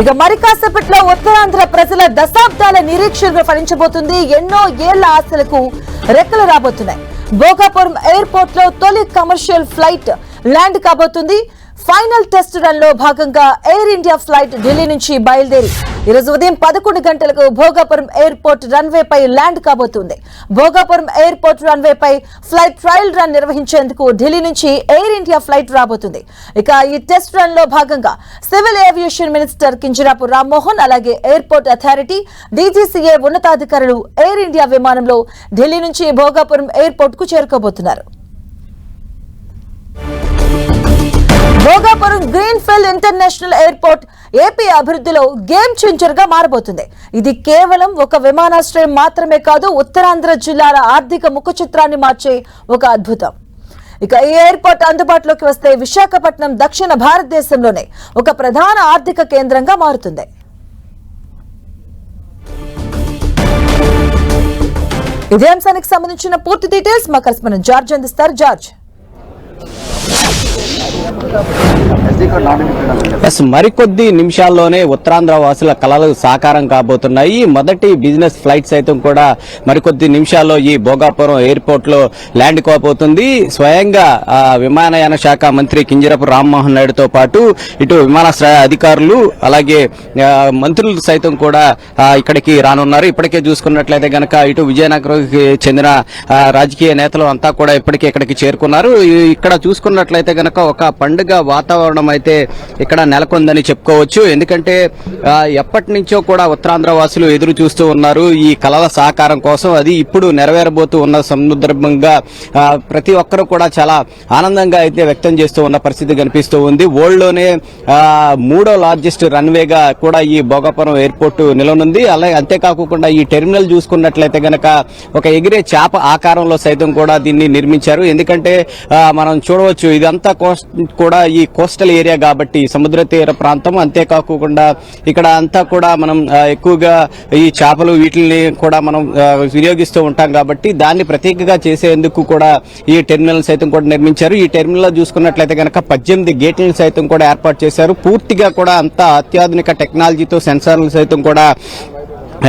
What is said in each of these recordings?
ఇక మరి కాసేపట్లో ఉత్తరాంధ్ర ప్రజల దశాబ్దాల నిరీక్షణ ఫలించబోతుంది. ఎన్నో ఏళ్ల ఆశలకు రెక్కలు రాబోతున్నాయి. భోగాపురం ఎయిర్పోర్ట్ లో తొలి కమర్షియల్ ఫ్లైట్ ల్యాండ్ కాబోతుంది. ఫైనల్ టెస్ట్ రన్ లో భాగంగా ఎయిర్ ఇండియా ఫ్లైట్ ఢిల్లీ నుంచి బయలుదేరి ఈరోజు ఉదయం 11 గంటలకు భోగాపురం ఎయిర్పోర్ట్ రన్వే పై ల్యాండ్ కాబోతుంది. భోగాపురం ఎయిర్పోర్ట్ రన్వే పై ఫ్లైట్ ట్రయల్ రన్ నిర్వహించేందుకు ఢిల్లీ నుంచి ఎయిర్ ఇండియా ఫ్లైట్ రాబోతుంది. ఇక ఈ టెస్ట్ రన్ లో భాగంగా civil aviation minister Kinjarapu Rammohan, అలాగే ఎయిర్పోర్ట్ అథారిటీ, డీజీసీఏ ఉన్నతాధికారులు ఎయిర్ ఇండియా విమానంలో ఢిల్లీ నుంచి భోగాపురం ఎయిర్పోర్ట్ కు చేరుకోబోతున్నారు. Bhogapuram greenfield international airport AP అభివృద్ధిలో గేమ్ చేంజర్ గా మారబోతుంది. ఇది కేవలం ఒక విమానాశ్రయం మాత్రమే కాదు, ఉత్తరాంధ్ర జిల్లాల ఆర్థిక ముఖచిత్రాన్ని మార్చే ఒక అద్భుతం. ఇక ఈ ఎయిర్పోర్ట్ అందుబాటులోకి వస్తే విశాఖపట్నం దక్షిణ భారతదేశంలోనే ఒక ప్రధాన ఆర్థిక కేంద్రంగా మారుతుంది. ఇదే అంశానికి సంబంధించిన పూర్తి డీటెయిల్స్ మా కరెస్పాండెంట్ జార్జ్ అందిస్తారు. జార్జ్, మరికొద్ది నిమిషాల్లోనే ఉత్తరాంధ్ర వాసుల కలలు సాకారం కాబోతున్నాయి. మొదటి బిజినెస్ ఫ్లైట్ సైతం కూడా మరికొద్ది నిమిషాల్లో ఈ భోగాపురం ఎయిర్పోర్ట్ లో ల్యాండ్ కాబోతుంది. స్వయంగా విమానయాన శాఖ మంత్రి కింజరాపు రామ్మోహన్ నాయుడుతో పాటు ఇటు విమానాశ్రయ అధికారులు అలాగే మంత్రులు సైతం కూడా ఇక్కడికి రానున్నారు. ఇప్పటికే చూసుకున్నట్లయితే గనక ఇటు విజయనగరంకి చెందిన రాజకీయ నేతలు అంతా కూడా ఇప్పటికే ఇక్కడికి చేరుకున్నారు. ఇక్కడ చూసుకున్నట్లయితే గనక ఒక పండుగ వాతావరణం అయితే ఇక్కడ నెలకొందని చెప్పుకోవచ్చు. ఎందుకంటే ఎప్పటి నుంచో కూడా ఉత్తరాంధ్ర వాసులు ఎదురు చూస్తూ ఉన్నారు ఈ కళల సహకారం కోసం. అది ఇప్పుడు నెరవేరబోతూ ఉన్న సందర్భంగా ప్రతి ఒక్కరూ కూడా చాలా ఆనందంగా అయితే వ్యక్తం చేస్తూ ఉన్న పరిస్థితి కనిపిస్తూ ఉంది. వరల్డ్ లోనే 3వ లార్జెస్ట్ రన్వేగా కూడా ఈ భోగాపురం ఎయిర్పోర్ట్ నిలవనుంది. అలాగే అంతేకాకుండా ఈ టెర్మినల్ చూసుకున్నట్లయితే గనక ఒక ఎగిరే చేప ఆకారంలో సైతం కూడా దీన్ని నిర్మించారు. ఎందుకంటే మనం చూడవచ్చు ఇదంతా కూడా ఈ కోస్టల్ ఏరియా కాబట్టి సముద్ర తీర ప్రాంతం. అంతేకాకుండా ఇక్కడ అంతా కూడా మనం ఎక్కువగా ఈ చేపలు వీటిని కూడా మనం వినియోగిస్తూ ఉంటాం కాబట్టి దాన్ని ప్రత్యేకంగా చేసేందుకు కూడా ఈ టెర్మినల్ సైతం కూడా నిర్మించారు. ఈ టెర్మినల్ లో చూసుకున్నట్లయితే కనుక 18 గేట్లను సైతం కూడా ఏర్పాటు చేశారు. పూర్తిగా కూడా అంతా అత్యాధునిక టెక్నాలజీతో సెన్సార్లు సైతం కూడా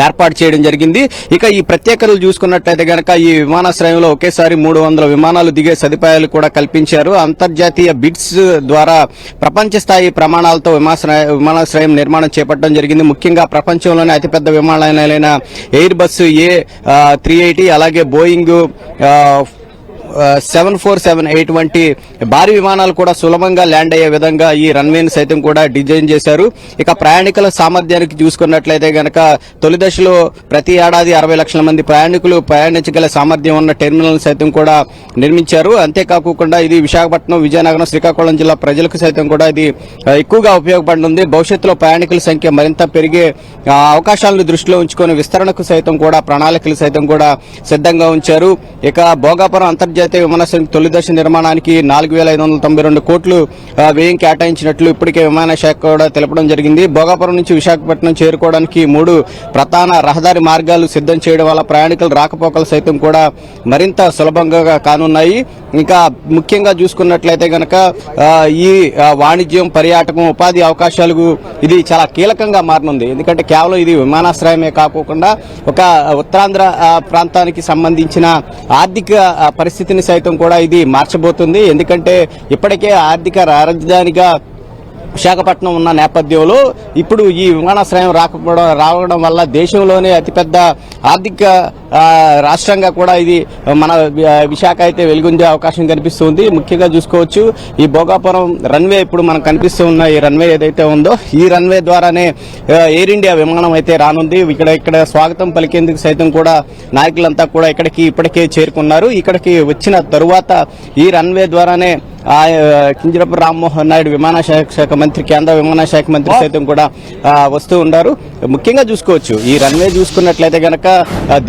ఏర్పాటు చేయడం జరిగింది. ఇక ఈ ప్రత్యేకతలు చూసుకున్నట్లయితే గనక ఈ విమానాశ్రయంలో ఒకేసారి 300 విమానాలు దిగే సదుపాయాలు కూడా కల్పించారు. అంతర్జాతీయ బిడ్స్ ద్వారా ప్రపంచ స్థాయి ప్రమాణాలతో విమానాశ్రయం నిర్మాణం చేపట్టడం జరిగింది. ముఖ్యంగా ప్రపంచంలోనే అతిపెద్ద విమానాలైన ఎయిర్ బస్ A380 అలాగే బోయింగ్ 747 వంటి భారీ విమానాలు కూడా సులభంగా ల్యాండ్ అయ్యే విధంగా ఈ రన్వేని సైతం కూడా డిజైన్ చేశారు. ఇక ప్రయాణికుల సామర్థ్యానికి చూసుకున్నట్లయితే గనక తొలి దశలో ప్రతి ఏడాది 60 లక్షల మంది ప్రయాణికులు ప్రయాణించగల సామర్థ్యం ఉన్న టెర్మినల్ సైతం కూడా నిర్మించారు. అంతేకాకుండా ఇది విశాఖపట్నం, విజయనగరం, శ్రీకాకుళం జిల్లా ప్రజలకు సైతం కూడా ఇది ఎక్కువగా ఉపయోగపడనుంది. భవిష్యత్తులో ప్రయాణికుల సంఖ్య మరింత పెరిగే అవకాశాలను దృష్టిలో ఉంచుకొని విస్తరణకు సైతం కూడా ప్రణాళికలు సైతం కూడా సిద్ధంగా ఉంచారు. ఇక భోగాపురం అంతర్జాతీయ విమానాశ్రయం తొలి దశ నిర్మాణానికి 4,592 కోట్లు వ్యయం కేటాయించినట్లు ఇప్పటికే విమాన శాఖ కూడా తెలపడం జరిగింది. భోగాపురం నుంచి విశాఖపట్నం చేరుకోవడానికి 3 ప్రధాన రహదారి మార్గాలు సిద్ధం చేయడం వల్ల ప్రయాణికుల రాకపోకలు సైతం కూడా మరింత సులభంగా కానున్నాయి. ఇంకా ముఖ్యంగా చూసుకున్నట్లయితే గనక ఈ వాణిజ్యం, పర్యాటకం, ఉపాధి అవకాశాలకు ఇది చాలా కీలకంగా మారనుంది. ఎందుకంటే కేవలం ఇది విమానాశ్రయమే కాకుండా ఒక ఉత్తరాంధ్ర ప్రాంతానికి సంబంధించిన ఆర్థిక పరిస్థితిని సైతం కూడా ఇది మార్చబోతుంది. ఎందుకంటే ఇప్పటికే ఆర్థిక రాజధానిగా విశాఖపట్నం ఉన్న నేపథ్యంలో ఇప్పుడు ఈ విమానాశ్రయం రావడం వల్ల దేశంలోనే అతిపెద్ద ఆర్థిక రాష్ట్రంగా కూడా ఇది మన విశాఖ అయితే వెలుగొందే అవకాశం కనిపిస్తుంది. ముఖ్యంగా చూసుకోవచ్చు ఈ భోగాపురం రన్వే ఇప్పుడు మనకు కనిపిస్తూ ఉన్న ఈ రన్వే ఏదైతే ఉందో ఈ రన్వే ద్వారానే ఎయిర్ ఇండియా విమానం అయితే రానుంది. ఇక్కడ స్వాగతం పలికేందుకు సైతం కూడా నాయకులంతా కూడా ఇప్పటికే చేరుకున్నారు. ఇక్కడికి వచ్చిన తరువాత ఈ రన్వే ద్వారానే కింజరాపు రామ్మోహన్ నాయుడు విమానశాఖ మంత్రి, కేంద్ర విమానశాఖ మంత్రి సైతం కూడా వస్తూ ఉన్నారు. ముఖ్యంగా చూసుకోవచ్చు ఈ రన్వే చూసుకున్నట్లయితే గనక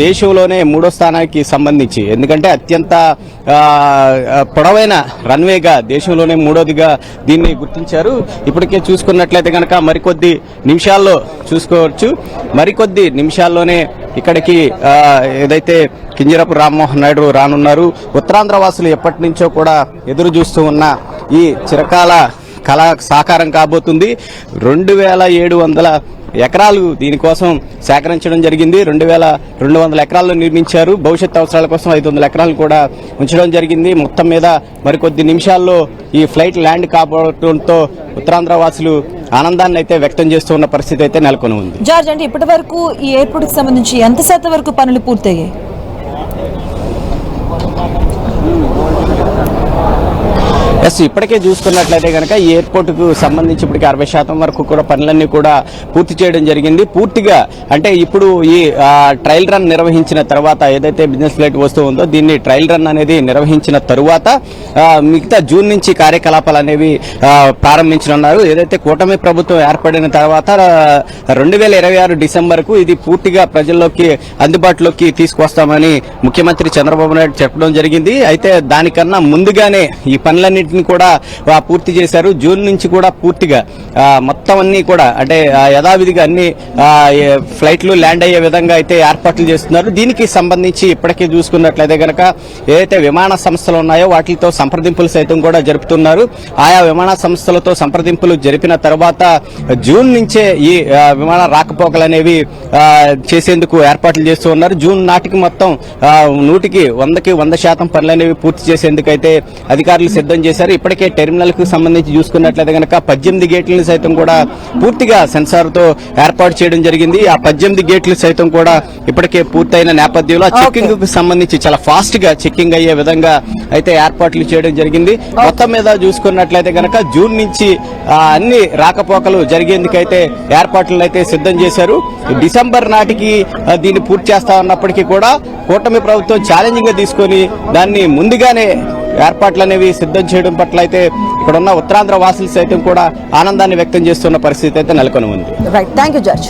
దేశంలోనే 3వ స్థానానికి సంబంధించి, ఎందుకంటే అత్యంత పొడవైన రన్వేగా దేశంలోనే 3వదిగా దీన్ని గుర్తించారు. ఇప్పటికే చూసుకున్నట్లయితే గనక మరికొద్ది నిమిషాల్లోనే ఇక్కడికి ఏదైతే కింజరాపు రామ్మోహన్ నాయుడు రానున్నారు. ఉత్తరాంధ్ర వాసులు ఎప్పటి నుంచో కూడా ఎదురు చూస్తూ ఉన్న ఈ చిరకాల కళ సాకారం కాబోతుంది. 2700 ఎకరాలు దీనికోసం సేకరించడం జరిగింది. 2200 ఎకరాల్లో నిర్మించారు. భవిష్యత్ అవసరాల కోసం 500 ఎకరాలు కూడా ఉంచడం జరిగింది. మొత్తం మీద మరికొద్ది నిమిషాల్లో ఈ ఫ్లైట్ ల్యాండ్ కాబోవడంతో ఉత్తరాంధ్ర వాసులు ఆనందాన్ని అయితే వ్యక్తం చేస్తున్న పరిస్థితి అయితే నెలకొని ఉంది. జార్జ్, అంటే ఇప్పటి వరకు ఈ ఎయిర్పోర్ట్ కి సంబంధించి ఎంత శాతం వరకు పనులు పూర్తయ్యాయి? ఇప్పటికే చూసుకున్నట్లయితే కనుక ఈ ఎయిర్పోర్ట్ కు సంబంధించి ఇప్పటికి 60% వరకు కూడా పనులన్నీ కూడా పూర్తి చేయడం జరిగింది. పూర్తిగా అంటే ఇప్పుడు ఈ ట్రయల్ రన్ నిర్వహించిన తర్వాత ఏదైతే బిజినెస్ ఫ్లైట్ వస్తూ ఉందో దీన్ని ట్రయల్ రన్ అనేది నిర్వహించిన తరువాత మిగతా జూన్ నుంచి కార్యకలాపాలు అనేవి ప్రారంభించనున్నారు. ఏదైతే కూటమి ప్రభుత్వం ఏర్పడిన తర్వాత 2026 డిసెంబర్కు ఇది పూర్తిగా ప్రజల్లోకి అందుబాటులోకి తీసుకొస్తామని ముఖ్యమంత్రి చంద్రబాబు నాయుడు చెప్పడం జరిగింది. అయితే దానికన్నా ముందుగానే ఈ పనులన్నింటినీ కూడా పూర్తి చేశారు. జూన్ నుంచి కూడా పూర్తిగా మొత్తం అన్ని కూడా అంటే యథావిధిగా అన్ని ఫ్లైట్లు ల్యాండ్ అయ్యే విధంగా అయితే ఏర్పాట్లు చేస్తున్నారు. దీనికి సంబంధించి ఇప్పటికే చూసుకున్నట్లయితే కనుక ఏదైతే విమాన సంస్థలు ఉన్నాయో వాటితో సంప్రదింపులు సైతం కూడా జరుపుతున్నారు. ఆయా విమాన సంస్థలతో సంప్రదింపులు జరిపిన తర్వాత జూన్ నుంచే ఈ విమాన రాకపోకలు అనేవి చేసేందుకు ఏర్పాట్లు చేస్తూ ఉన్నారు. జూన్ నాటికి మొత్తం 100% పనులు అనేవి పూర్తి చేసేందుకు అయితే అధికారులు సిద్ధం చేశారు. ఇప్పటికే టెర్మినల్ కు సంబంధించి చూసుకున్నట్లయితే కనుక 18 గేట్లను సైతం కూడా పూర్తిగా సెన్సార్ తో ఏర్పాటు చేయడం జరిగింది. ఆ 18 గేట్లు సైతం కూడా ఇప్పటికే పూర్తయిన నేపథ్యంలో చెక్కింగ్ కు సంబంధించి చాలా ఫాస్ట్ గా చెక్కింగ్ అయ్యే విధంగా అయితే ఏర్పాట్లు చేయడం జరిగింది. మొత్తం మీద చూసుకున్నట్లయితే కనుక జూన్ నుంచి అన్ని రాకపోకలు జరిగేందుకైతే ఏర్పాట్లను అయితే సిద్ధం చేశారు. డిసెంబర్ నాటికి దీన్ని పూర్తి చేస్తా ఉన్నప్పటికీ కూడా కూటమి ప్రభుత్వం ఛాలెంజింగ్ గా తీసుకొని దాన్ని ముందుగానే ఏర్పాట్లు అనేవి సిద్ధం చేయడం పట్ల అయితే ఇక్కడున్న ఉత్తరాంధ్ర వాసులు సైతం కూడా ఆనందాన్ని వ్యక్తం చేస్తున్న పరిస్థితి అయితే నెలకొని ఉంది. Right, thank you George.